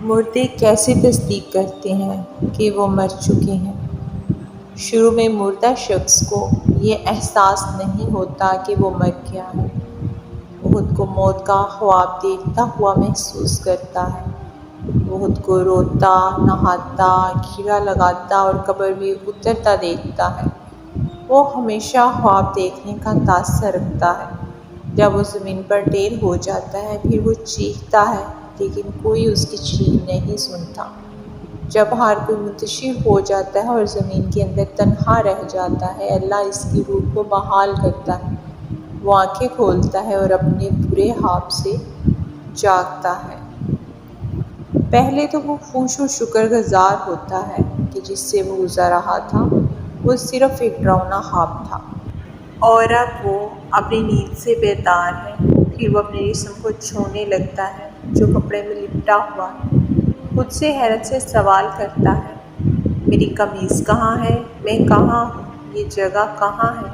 مردے کیسے تصدیق کرتے ہیں کہ وہ مر چکے ہیں؟ شروع میں مردہ شخص کو یہ احساس نہیں ہوتا کہ وہ مر گیا ہے۔ وہ خود کو موت کا خواب دیکھتا ہوا محسوس کرتا ہے۔ وہ خود کو روتا، نہاتا، گھیرا لگاتا اور قبر میں اترتا دیکھتا ہے۔ وہ ہمیشہ خواب دیکھنے کا تاثر رکھتا ہے۔ جب وہ زمین پر ڈھیر ہو جاتا ہے پھر وہ چیختا ہے لیکن کوئی اس کی چیخ نہیں سنتا۔ جب ہر کوئی منتشر ہو جاتا ہے اور زمین کے اندر تنہا رہ جاتا ہے، اللہ اس کی روح کو بحال کرتا ہے۔ وہ آنکھیں کھولتا ہے اور اپنے برے خواب سے جاگتا ہے۔ پہلے تو وہ خوش و شکر گزار ہوتا ہے کہ جس سے وہ گزر رہا تھا وہ صرف ایک ڈراؤنا خواب تھا، اور اب وہ اپنی نیند سے بیدار ہے۔ پھر وہ اپنے جسم کو چھونے لگتا ہے جو کپڑے میں لپٹا ہوا ہے۔ خود سے حیرت سے سوال کرتا ہے، میری قمیض کہاں ہے؟ میں کہاں ہوں؟ یہ جگہ کہاں ہے؟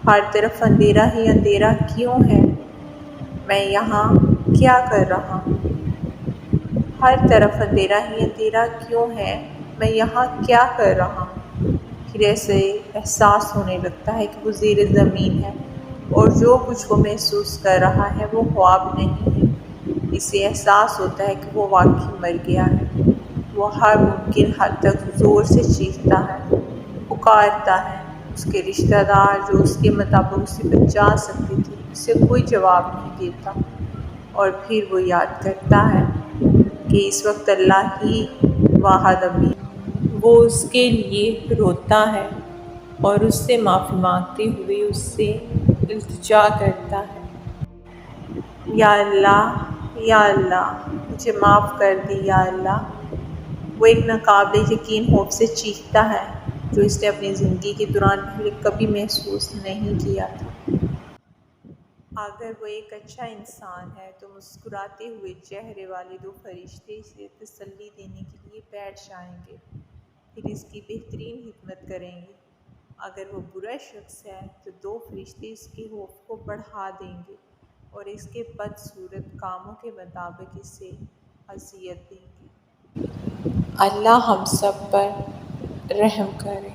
ہر طرف اندھیرا ہی اندھیرا کیوں ہے؟ میں یہاں کیا کر رہا ہوں؟ ہر طرف اندھیرا ہی اندھیرا کیوں ہے؟ میں یہاں کیا کر رہا ہوں؟ پھر ایسے احساس ہونے لگتا ہے کہ وہ زیر زمین ہے اور جو کچھ وہ محسوس کر رہا ہے وہ خواب نہیں ہے۔ اسے احساس ہوتا ہے کہ وہ واقعی مر گیا ہے۔ وہ ہر ممکن حد تک زور سے چیختا ہے، پکارتا ہے۔ اس کے رشتہ دار جو اس کے مطابق اسے بچا سکتے تھے اسے کوئی جواب نہیں دیتا، اور پھر وہ یاد کرتا ہے کہ اس وقت اللہ ہی واحد امید۔ وہ اس کے لیے روتا ہے اور اس سے معافی مانگتے ہوئے اس سے التجا کرتا ہے، یا اللہ، یا اللہ، مجھے معاف کر دے یا اللہ۔ وہ ایک ناقابل یقین خوف سے چیختا ہے جو اس نے اپنی زندگی کے دوران پہلے کبھی محسوس نہیں کیا تھا۔ اگر وہ ایک اچھا انسان ہے تو مسکراتے ہوئے چہرے والے دو فرشتے اسے تسلی دینے کے لیے بیٹھ جائیں گے، پھر اس کی بہترین خدمت کریں گے۔ اگر وہ برا شخص ہے تو دو فرشتے اس کے خوف کو بڑھا دیں گے اور اس کے بدصورت کاموں کے مطابق اسے اذیت دیں گے۔ اللہ ہم سب پر رحم کرے۔